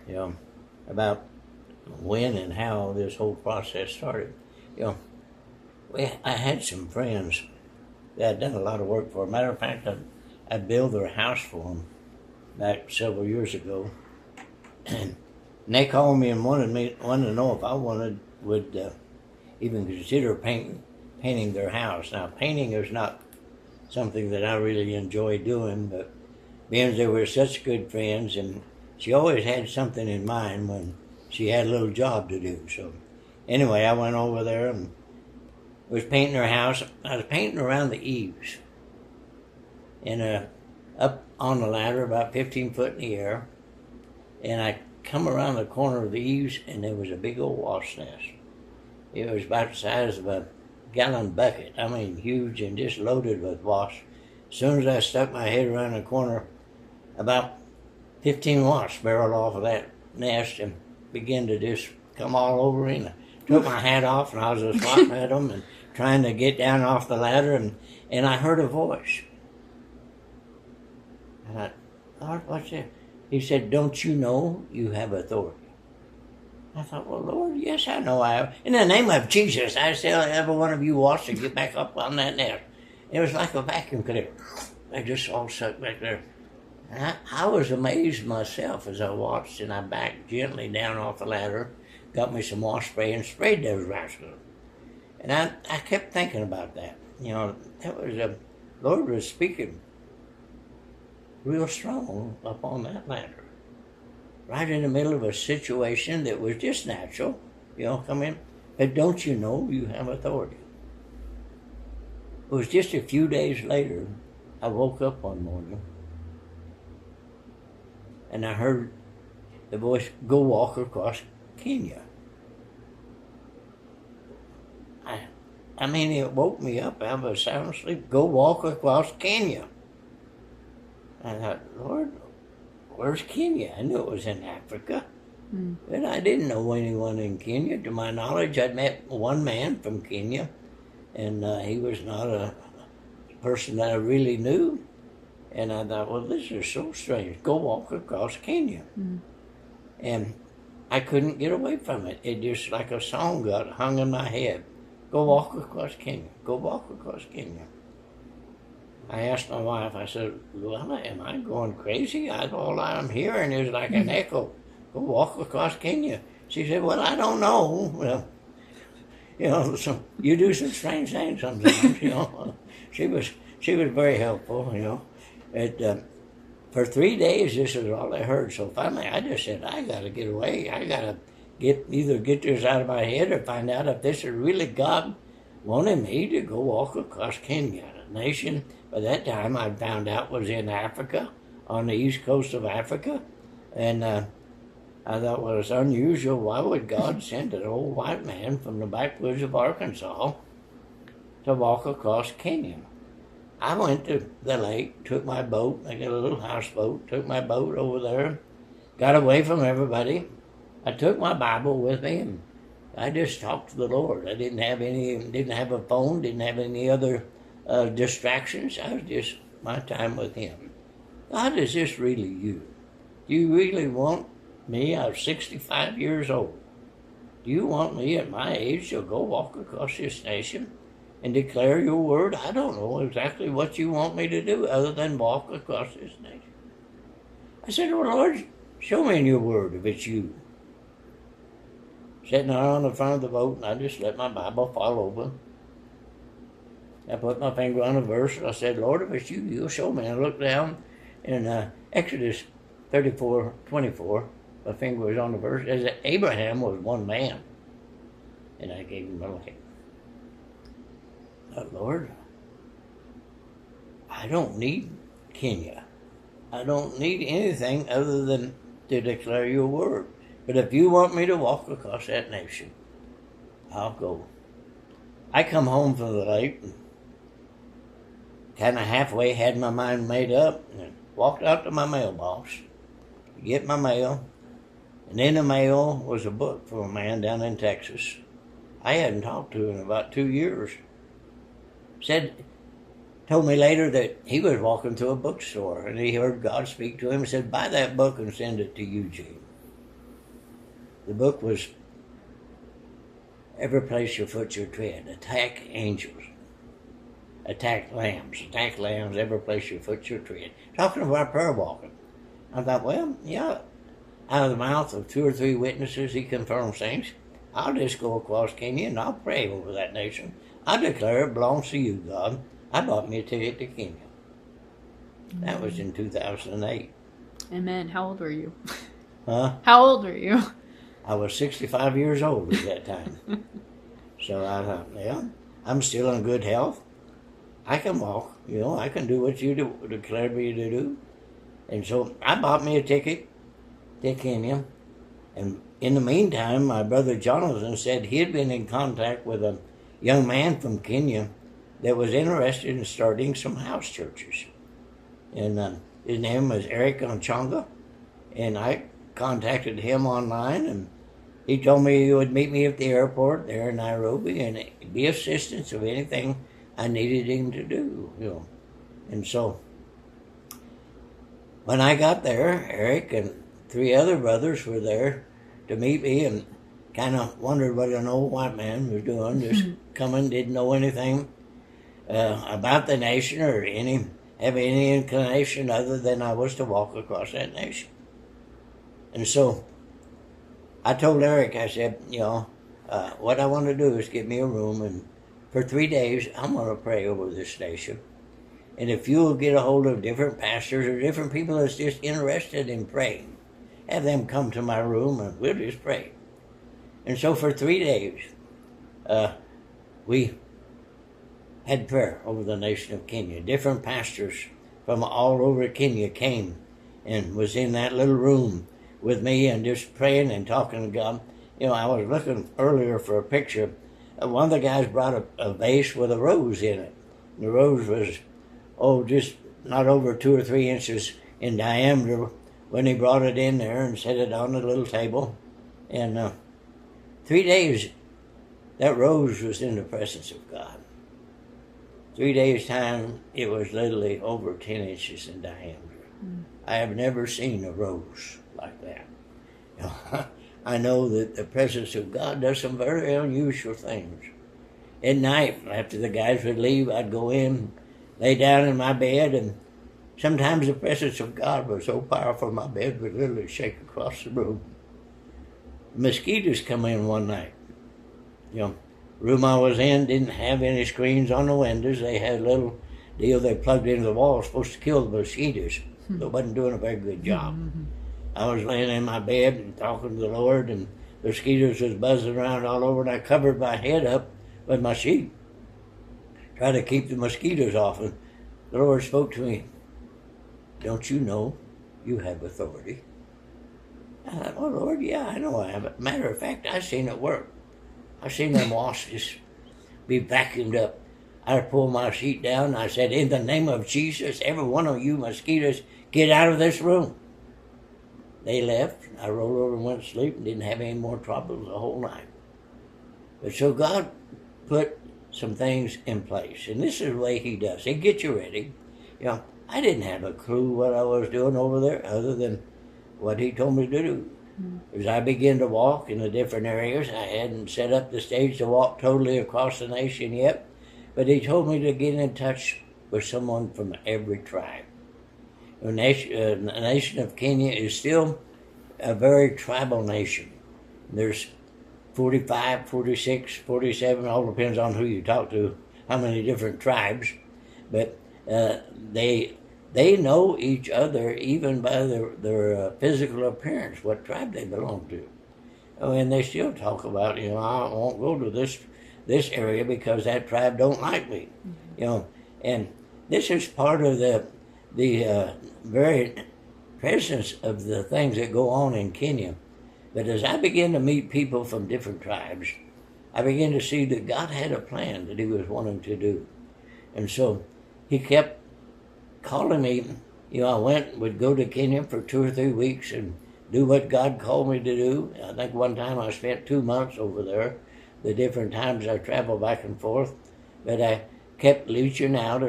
you know, about when and how this whole process started. You know, I had some friends that I'd done a lot of work for. Matter of fact, I built their house for them back several years ago, and they called me and wanted to know if I would even consider painting their house. Now, painting is not something that I really enjoy doing, but being they were such good friends, and she always had something in mind when she had a little job to do. So anyway, I went over there and was painting her house. I was painting around the eaves, and up on the ladder about 15 foot in the air, and I come around the corner of the eaves, and there was a big old wasp nest. It was about the size of a gallon bucket. I mean, huge and just loaded with wasps. As soon as I stuck my head around the corner, about 15 wasps barreled off of that nest and began to just come all over me. And I took my hat off, and I was just swatting at them and trying to get down off the ladder, and I heard a voice. And I thought, what's that? He said, "Don't you know you have authority?" I thought, well, Lord, yes, I know I have. In the name of Jesus, I tell every one of you wasps to get back up on that nest. It was like a vacuum cleaner. They just all sucked back there. And I was amazed myself as I watched, and I backed gently down off the ladder, got me some wasp spray, and sprayed those rascals. And I kept thinking about that. You know, that was Lord was speaking real strong up on that ladder. Right in the middle of a situation that was just natural, you know, come in. But don't you know you have authority? It was just a few days later, I woke up one morning, and I heard the voice, "Go walk across Kenya." I mean, it woke me up out of a sound sleep. Go walk across Kenya. I thought, Lord, where's Kenya? I knew it was in Africa, but I didn't know anyone in Kenya. To my knowledge, I'd met one man from Kenya, and he was not a person that I really knew. And I thought, well, this is so strange. Go walk across Kenya. And I couldn't get away from it. It just like a song got hung in my head. Go walk across Kenya. Go walk across Kenya. I asked my wife, I said, well, am I going crazy? All I'm hearing is like an echo. Go walk across Kenya. She said, well, I don't know. Well, you know, so you do some strange things sometimes, you know. She was very helpful, you know. For 3 days, this is all I heard. So finally, I just said, I got to get away. I got to either get this out of my head or find out if this is really God wanting me to go walk across Kenya, a nation by that time I found out was in Africa, on the east coast of Africa. And I thought, well, it's unusual. Why would God send an old white man from the backwoods of Arkansas to walk across Kenya? I went to the lake, took my boat, I got a little houseboat, took my boat over there, got away from everybody. I took my Bible with me, and I just talked to the Lord. I didn't have a phone, didn't have any other distractions. I was just my time with Him. God, is this really you? Do you really want me? I'm 65 years old. Do you want me at my age to go walk across this nation and declare your word? I don't know exactly what you want me to do other than walk across this nation. I said, well, Lord, show me in your word if it's you. Sitting there on the front of the boat, and I just let my Bible fall over. I put my finger on a verse, and I said, Lord, if it's you, you'll show me. And I looked down in Exodus 34:24. My finger was on the verse. It said Abraham was one man. And I gave him a look. Lord, I don't need Kenya. I don't need anything other than to declare your word. But if you want me to walk across that nation, I'll go. I come home from the lake and kind of halfway had my mind made up and walked out to my mailbox to get my mail. And in the mail was a book from a man down in Texas I hadn't talked to in about 2 years. Told me later that he was walking to a bookstore and he heard God speak to him and said, buy that book and send it to Eugene. The book was Every Place Your Foot Shall Tread, Attack Angels, Attack Lambs, every place your foot shall tread. Talking about prayer walking. I thought, well, yeah, out of the mouth of 2 or 3 witnesses, he confirms things. I'll just go across Kenya and I'll pray over that nation. I declare it belongs to you, God. I bought me a ticket to Kenya. That was in 2008. Amen. How old were you? Huh? How old were you? I was 65 years old at that time. So I thought, yeah, I'm still in good health. I can walk, I can do what you declared me to do. And so I bought me a ticket to Kenya. And in the meantime, my brother Jonathan said he had been in contact with a young man from Kenya that was interested in starting some house churches. And his name was Eric Onchonga. And I contacted him online, and he told me he would meet me at the airport there in Nairobi and be assistance of anything I needed him to do, And so when I got there, Eric and 3 other brothers were there to meet me and kind of wondered what an old white man was doing, just coming, didn't know anything about the nation or have any inclination other than I was to walk across that nation. And so I told Eric, I said, what I want to do is get me a room, and for 3 days, I'm going to pray over this nation. And if you'll get a hold of different pastors or different people that's just interested in praying, have them come to my room and we'll just pray. And so for 3 days, we had prayer over the nation of Kenya. Different pastors from all over Kenya came and was in that little room with me and just praying and talking to God. I was looking earlier for a picture. One of the guys brought a vase with a rose in it. The rose was, just not over 2 or 3 inches in diameter when he brought it in there and set it on the little table. And 3 days, that rose was in the presence of God. 3 days' time, it was literally over 10 inches in diameter. I have never seen a rose like that. I know that the presence of God does some very unusual things. At night, after the guys would leave, I'd go in, lay down in my bed, and sometimes the presence of God was so powerful my bed would literally shake across the room. Mosquitoes come in one night. Room I was in didn't have any screens on the windows. They had a little deal they plugged into the wall, supposed to kill the mosquitoes. But wasn't doing a very good job. I was laying in my bed and talking to the Lord, and the mosquitoes was buzzing around all over, and I covered my head up with my sheet, try to keep the mosquitoes off. And the Lord spoke to me, "Don't you know you have authority?" I thought, "Oh, Lord, yeah, I know I have it. Matter of fact, I seen it work. I seen them wasps just be vacuumed up. I pulled my sheet down, and I said, 'In the name of Jesus, every one of you mosquitoes, get out of this room.' They left. I rolled over and went to sleep and didn't have any more troubles the whole night. But so God put some things in place, and this is the way He does. He gets you ready. I didn't have a clue what I was doing over there other than what He told me to do. As I began to walk in the different areas, I hadn't set up the stage to walk totally across the nation yet, but He told me to get in touch with someone from every tribe. The nation of Kenya is still a very tribal nation. There's 45, 46, 47, all depends on who you talk to, how many different tribes, but they know each other even by their physical appearance, what tribe they belong to. And they still talk about, I won't go to this area because that tribe don't like me. And this is part of the very presence of the things that go on in Kenya. But as I began to meet people from different tribes, I began to see that God had a plan that He was wanting to do. And so He kept calling me. I would go to Kenya for 2 or 3 weeks and do what God called me to do. I think one time I spent 2 months over there, the different times I traveled back and forth. But I kept reaching out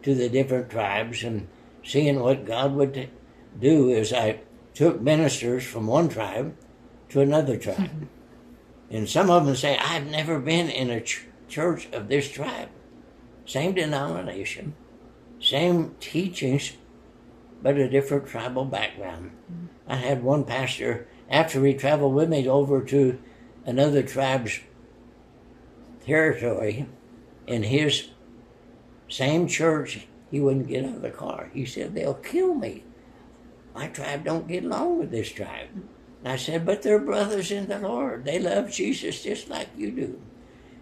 to the different tribes and seeing what God would do as I took ministers from one tribe to another tribe. And some of them say, I've never been in a church of this tribe. Same denomination, same teachings, but a different tribal background. I had one pastor, after he traveled with me over to another tribe's territory, in his same church, he wouldn't get out of the car. He said, they'll kill me. My tribe don't get along with this tribe. And I said, but they're brothers in the Lord. They love Jesus just like you do.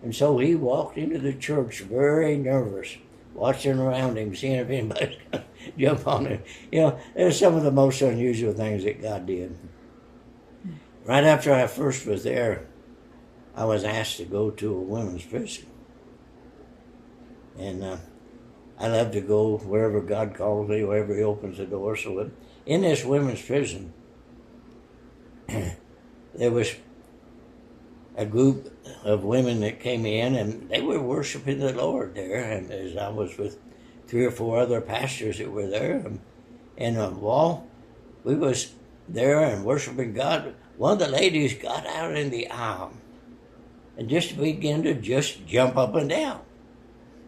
And so he walked into the church very nervous, watching around him, seeing if anybody's going to jump on him. You know, there's some of the most unusual things that God did. Right after I first was there, I was asked to go to a women's prison. And I love to go wherever God calls me, wherever he opens the door. So in this women's prison, there was a group of women that came in, and they were worshiping the Lord there. And as I was with 3 or 4 other pastors that were there, and while we was there and worshiping God, one of the ladies got out in the aisle and just began to just jump up and down.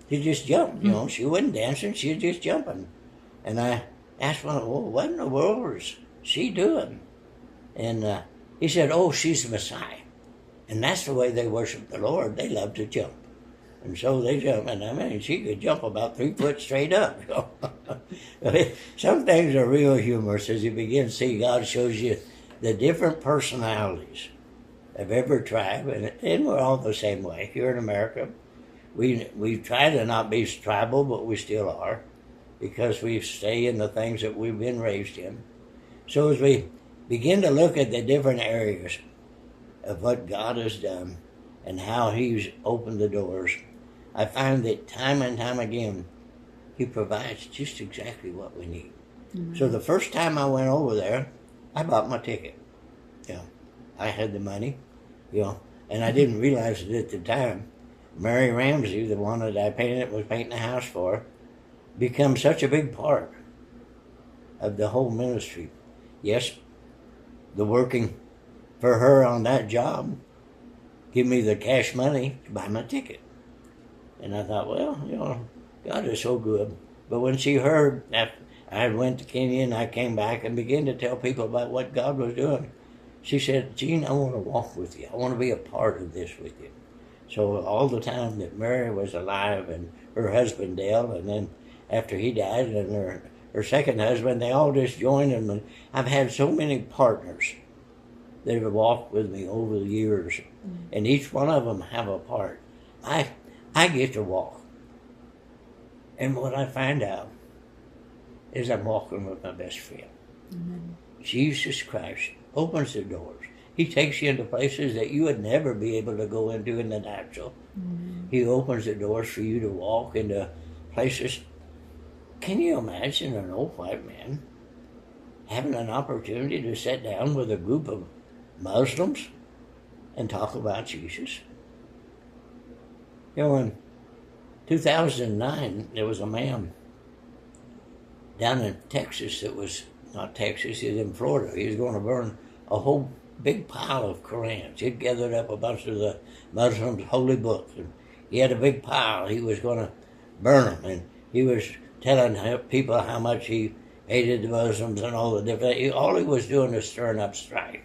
She just jumped, you know. She wasn't dancing, she was just jumping. And I asked one, well, what in the world is she doing? And he said, oh, she's the Messiah. And that's the way they worship the Lord. They love to jump. And so they jump. And I mean, she could jump about 3 foot straight up. Some things are real humorous as you begin to see God shows you the different personalities of every tribe. And we're all the same way. Here in America, we try to not be tribal, but we still are, because we stay in the things that we've been raised in. So as we begin to look at the different areas of what God has done and how he's opened the doors, I find that time and time again, he provides just exactly what we need. Mm-hmm. So the first time I went over there, I bought my ticket. You know, I had the money, you know, and I didn't realize it at the time. Mary Ramsey, the one that I was painting the house for, become such a big part of the whole ministry. Yes, the working for her on that job give me the cash money to buy my ticket. And I thought, well, you know, God is so good. But when she heard that I went to Kenya and I came back and began to tell people about what God was doing, she said, Gene, I want to walk with you. I want to be a part of this with you. So all the time that Mary was alive and her husband Dale, and then after he died and her second husband, they all just joined him. And I've had so many partners that have walked with me over the years, and each one of them have a part. I get to walk, and what I find out is I'm walking with my best friend. Mm-hmm. Jesus Christ opens the doors. He takes you into places that you would never be able to go into in the natural. Mm-hmm. He opens the doors for you to walk into places. Can you imagine an old white man having an opportunity to sit down with a group of Muslims and talk about Jesus? You know, in 2009, there was a man down in Texas that was, not Texas, he was in Florida. He was going to burn a whole big pile of Korans. He'd gathered up a bunch of the Muslims' holy books, and he had a big pile. He was going to burn them, and he was telling people how much he hated the Muslims and all the different. All he was doing was stirring up strife.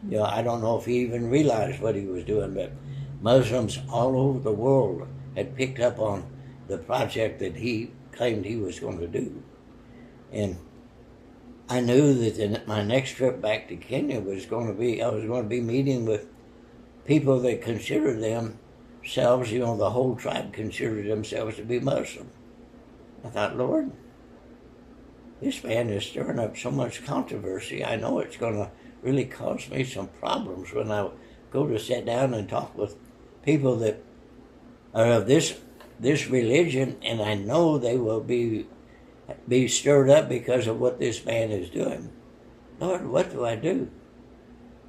You know, I don't know if he even realized what he was doing, but Muslims all over the world had picked up on the project that he claimed he was going to do. And I knew that my next trip back to Kenya was going to be, I was going to be meeting with people that considered themselves, you know, the whole tribe considered themselves to be Muslim. I thought, Lord, this man is stirring up so much controversy. I know it's going to really cause me some problems when I go to sit down and talk with people that are of this religion, and I know they will be stirred up because of what this man is doing. Lord, what do I do?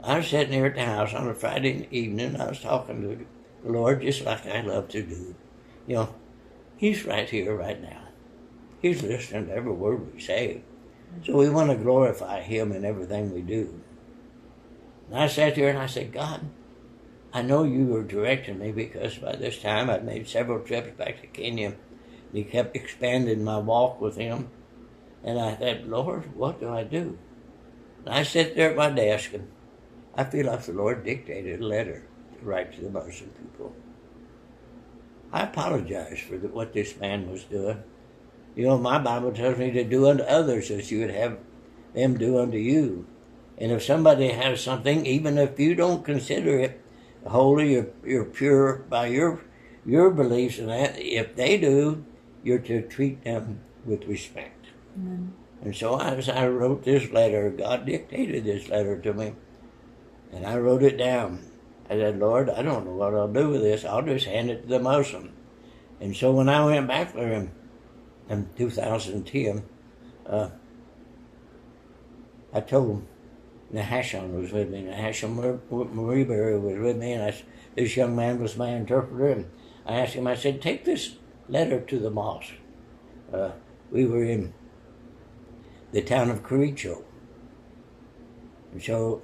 I was sitting here at the house on a Friday evening. I was talking to the Lord just like I love to do. You know, he's right here, right now. He's listening to every word we say. So we want to glorify him in everything we do. And I sat there and I said, God, I know you were directing me, because by this time I'd made several trips back to Kenya. He kept expanding my walk with him. And I thought, Lord, what do I do? And I sat there at my desk, and I feel like the Lord dictated a letter to write to the Muslim people. I apologize for what this man was doing. You know, my Bible tells me to do unto others as you would have them do unto you. And if somebody has something, even if you don't consider it holy or you're pure by your beliefs in that, if they do, you're to treat them with respect. Amen. And so as I wrote this letter, God dictated this letter to me, and I wrote it down. I said, Lord, I don't know what I'll do with this. I'll just hand it to the Muslim. And so when I went back there in 2010, I told him, Nahashon was with me. Nahashon Marieberry was with me, and this young man was my interpreter. And I asked him, I said, take this letter to the mosque. We were in the town of Kericho. And so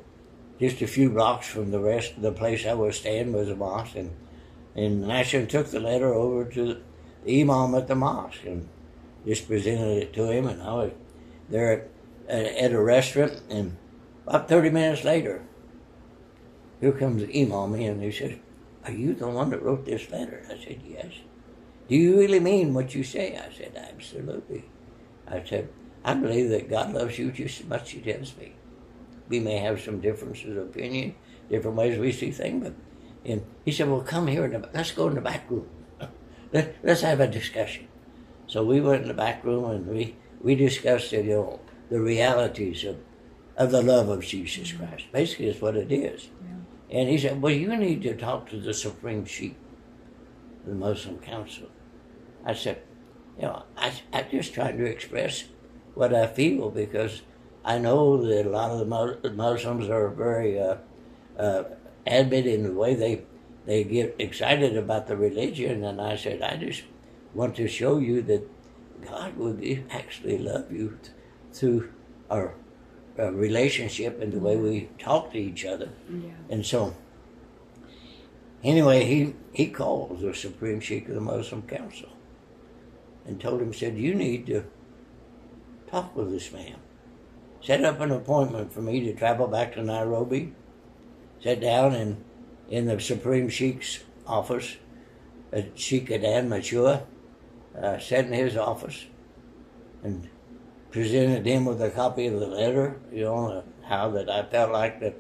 just a few blocks from the rest of the place I was staying was a mosque. And Nahashon took the letter over to the imam at the mosque and just presented it to him. And I was there at a restaurant, and about 30 minutes later, here comes the imam in, and he says, are you the one that wrote this letter? I said, yes. Do you really mean what you say? I said, absolutely. I said, I believe that God loves you just as much as he does me. We may have some differences of opinion, different ways we see things, and he said, well, come here, let's go in the back room. Let's have a discussion. So we went in the back room, and we discussed the realities of the love of Jesus Christ. Basically, it's what it is. Yeah. And he said, well, you need to talk to the Supreme Sheikh, the Muslim Council. I said, I'm just trying to express what I feel, because I know that a lot of the Muslims are very avid in the way they get excited about the religion. And I said, I just want to show you that God would actually love you through our relationship and the way we talk to each other. Yeah. And so, anyway, he called the Supreme Sheikh of the Muslim Council and told him, said, you need to talk with this man. Set up an appointment for me to travel back to Nairobi. Sat down in the Supreme Sheikh's office, Sheikh Adan Machua, sat in his office and presented him with a copy of the letter, how that I felt like that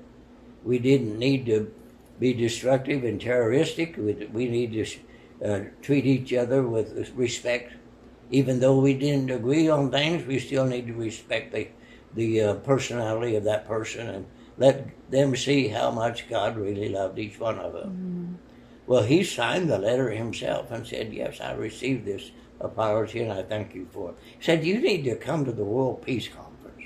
we didn't need to be destructive and terroristic. We need to treat each other with respect. Even though we didn't agree on things, we still need to respect the personality of that person and let them see how much God really loved each one of them. Mm-hmm. Well, he signed the letter himself and said, yes, I received this apology and I thank you for it. He said, you need to come to the World Peace Conference.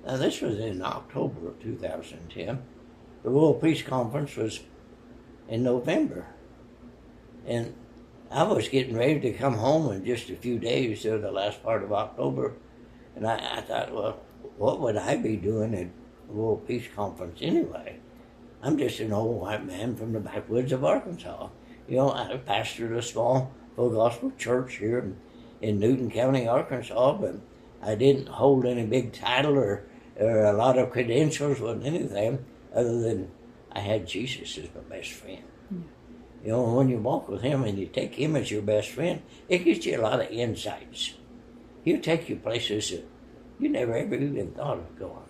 Now, this was in October of 2010. The World Peace Conference was in November. And I was getting ready to come home in just a few days, so the last part of October. And I thought, well, what would I be doing at the World Peace Conference anyway? I'm just an old white man from the backwoods of Arkansas. I pastored a small full gospel church here in Newton County, Arkansas, but I didn't hold any big title or a lot of credentials with anything other than I had Jesus as my best friend. Mm. When you walk with him and you take him as your best friend, it gives you a lot of insights. He'll take you places that you never ever even thought of going.